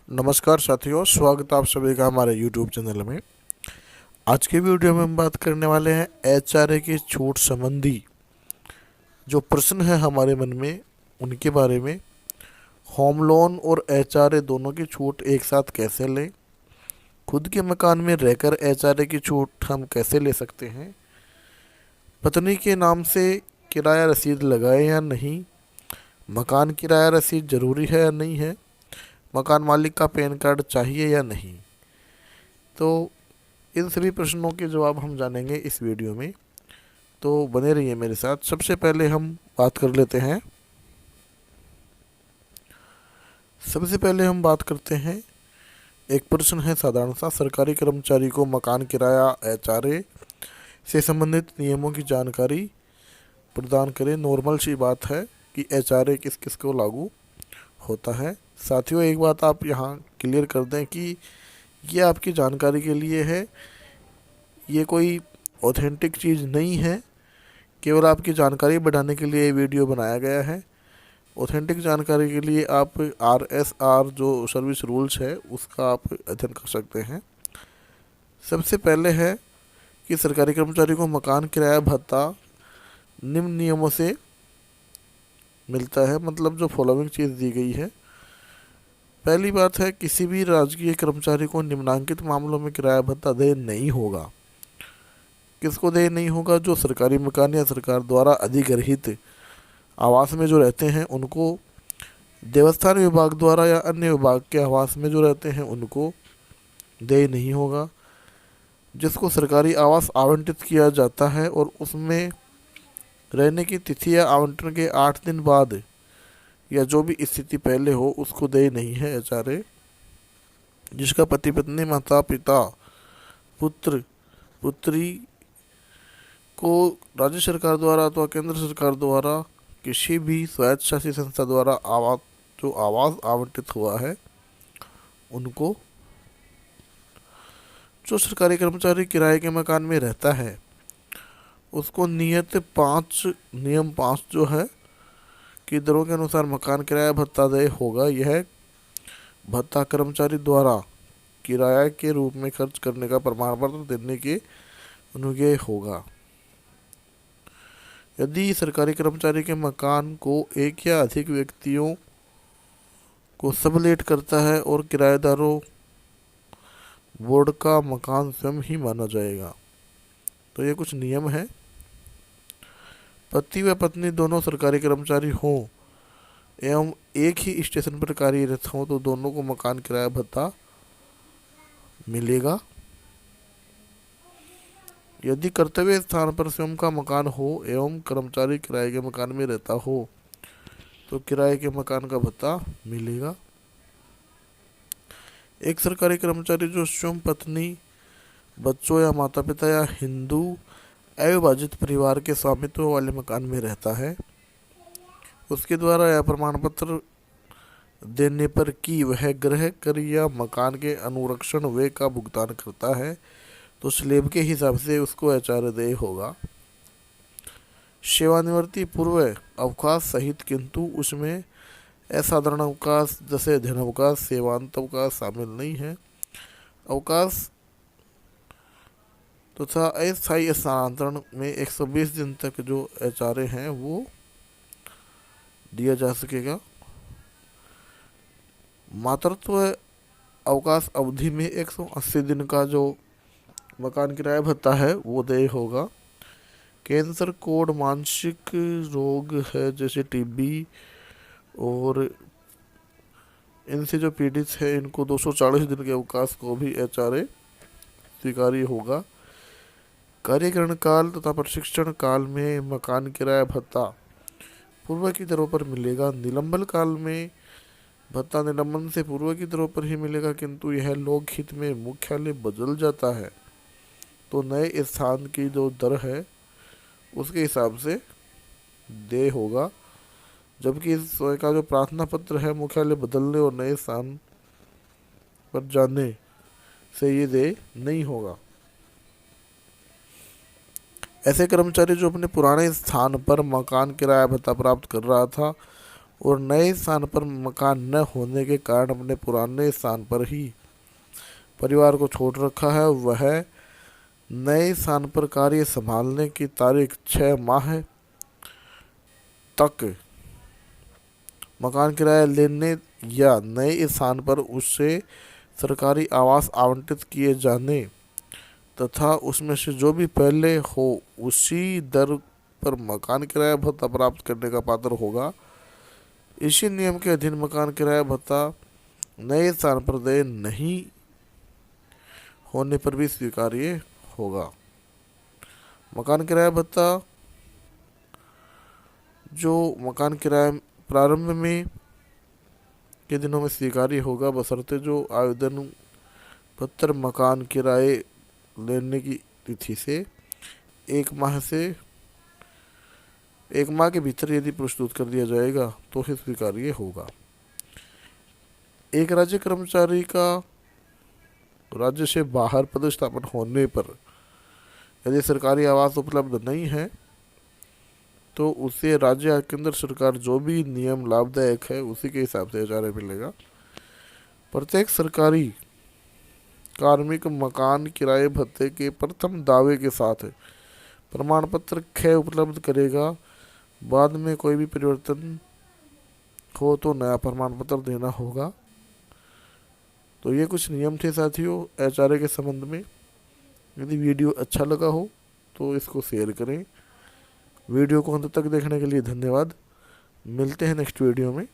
नमस्कार साथियों, स्वागत है आप सभी का हमारे YouTube चैनल में। आज के वीडियो में हम बात करने वाले हैं एचआरए की छूट संबंधी जो प्रश्न है हमारे मन में उनके बारे में। होम लोन और एचआरए दोनों की छूट एक साथ कैसे लें, खुद के मकान में रहकर एचआरए की छूट हम कैसे ले सकते हैं, पत्नी के नाम से किराया रसीद लगाए या नहीं, मकान किराया रसीद ज़रूरी है या नहीं है, मकान मालिक का पैन कार्ड चाहिए या नहीं। तो इन सभी प्रश्नों के जवाब हम जानेंगे इस वीडियो में, तो बने रहिए मेरे साथ। सबसे पहले हम बात कर लेते हैं सबसे पहले हम बात करते हैं, एक प्रश्न है साधारण सा, सरकारी कर्मचारी को मकान किराया एचआरए से संबंधित नियमों की जानकारी प्रदान करें। नॉर्मल सी बात है कि एचआरए किस किस को लागू होता है। साथियों, एक बात आप यहाँ क्लियर कर दें कि ये आपकी जानकारी के लिए है, ये कोई ऑथेंटिक चीज़ नहीं है, केवल आपकी जानकारी बढ़ाने के लिए ये वीडियो बनाया गया है। ऑथेंटिक जानकारी के लिए आप RSR जो सर्विस रूल्स है उसका आप अध्ययन कर सकते हैं। सबसे पहले है कि सरकारी कर्मचारी को मकान किराया भत्ता निम्न नियमों से मिलता है, मतलब जो फॉलोइंग चीज़ दी गई है। पहली बात है, किसी भी राजकीय कर्मचारी को निम्नलिखित मामलों में किराया भत्ता देय नहीं होगा। किसको देय नहीं होगा? जो सरकारी मकान या सरकार द्वारा अधिग्रहित आवास में जो रहते हैं उनको, देवस्थान विभाग द्वारा या अन्य विभाग के आवास में जो रहते हैं उनको देय नहीं होगा। जिसको सरकारी आवास आवंटित किया जाता है और उसमें रहने की तिथि या आवंटन के 8 दिन बाद या जो भी स्थिति पहले हो उसको देय नहीं है एचआरए। जिसका पति पत्नी, माता पिता, पुत्र पुत्री को राज्य सरकार द्वारा अथवा केंद्र सरकार द्वारा किसी भी स्वायत्तशासी संस्था द्वारा आवास आवंटित हुआ है उनको। जो सरकारी कर्मचारी किराए के मकान में रहता है उसको नियम 5 जो है की दरों के अनुसार मकान किराया भत्ता देय होगा। यह भत्ता कर्मचारी द्वारा किराया के रूप में खर्च करने का प्रमाण पत्र देने के अनुज्ञेय होगा। यदि सरकारी कर्मचारी के मकान को एक या अधिक व्यक्तियों को सबलेट करता है और किराएदारों बोर्ड का मकान स्वयं ही माना जाएगा। तो ये कुछ नियम है। पति व पत्नी दोनों सरकारी कर्मचारी हों एवं एक ही स्टेशन पर कार्यरत हों तो दोनों को मकान किराया भत्ता मिलेगा। यदि कर्तव्य स्थान पर स्वयं का मकान हो एवं कर्मचारी किराए के मकान में रहता हो तो किराए के मकान का भत्ता मिलेगा। एक सरकारी कर्मचारी जो स्वयं पत्नी, बच्चों या माता पिता या हिंदू अविभाजित परिवार के स्वामित्व वाले मकान में रहता है, उसके द्वारा यह प्रमाण पत्र देने पर कि वह गृह कर या मकान के अनुरक्षण व्यय का भुगतान करता है तो स्लेब के हिसाब से उसको एचआरए देय होगा। सेवानिवृत्ति पूर्व अवकाश सहित, किंतु उसमें असाधारण अवकाश जैसे अध्ययन अवकाश, सेवांत अवकाश शामिल नहीं है। अवकाश तथा अस्थायी स्थानांतरण में 120 दिन तक जो एचआरए हैं वो दिया जा सकेगा। मातृत्व अवकाश अवधि में 180 दिन का जो मकान किराया भत्ता है वो देय होगा। कैंसर, कोढ़, मानसिक रोग है जैसे टीबी और इनसे जो पीड़ित है इनको 240 दिन के अवकाश को भी एचआरए स्वीकार्य होगा। कार्यकरण काल तथा प्रशिक्षण काल में मकान किराया भत्ता पूर्व की दरों पर मिलेगा। निलंबन काल में भत्ता निलंबन से पूर्व की दरों पर ही मिलेगा, किंतु यह लोकहित में मुख्यालय बदल जाता है तो नए स्थान की जो दर है उसके हिसाब से देय होगा। जबकि स्वयं का जो प्रार्थना पत्र है मुख्यालय बदलने और नए स्थान पर जाने से ये देय नहीं होगा। ऐसे कर्मचारी जो अपने पुराने स्थान पर मकान किराया भत्ता प्राप्त कर रहा था और नए स्थान पर मकान न होने के कारण अपने पुराने स्थान पर ही परिवार को छोड़ रखा है, वह नए स्थान पर कार्य संभालने की तारीख 6 माह तक मकान किराया लेने या नए स्थान पर उससे सरकारी आवास आवंटित किए जाने तथा उसमें से जो भी पहले हो उसी दर पर मकान किराया भत्ता प्राप्त करने का पात्र होगा। इसी नियम के अधीन मकान किराया भत्ता नए स्थान पर देय नहीं होने पर भी स्वीकार्य होगा। मकान किराया भत्ता जो मकान किराया प्रारंभ में के दिनों में स्वीकार्य होगा, बशर्ते जो आवेदन पत्र मकान किराए लेने की तिथि से 1 माह के भीतर यदि प्रस्तुत कर दिया जाएगा तो ही स्वीकार्य होगा। एक राज्य कर्मचारी का राज्य से बाहर पदस्थापन होने पर यदि सरकारी आवास उपलब्ध नहीं है तो उसे राज्य या केंद्र सरकार जो भी नियम लाभदायक है उसी के हिसाब से एचआरए मिलेगा। प्रत्येक सरकारी कार्मिक मकान किराए भत्ते के प्रथम दावे के साथ प्रमाण पत्र ख उपलब्ध करेगा। बाद में कोई भी परिवर्तन हो तो नया प्रमाण पत्र देना होगा। तो ये कुछ नियम थे साथियों एचआरए के संबंध में। यदि वीडियो अच्छा लगा हो तो इसको शेयर करें। वीडियो को अंत तक देखने के लिए धन्यवाद। मिलते हैं नेक्स्ट वीडियो में।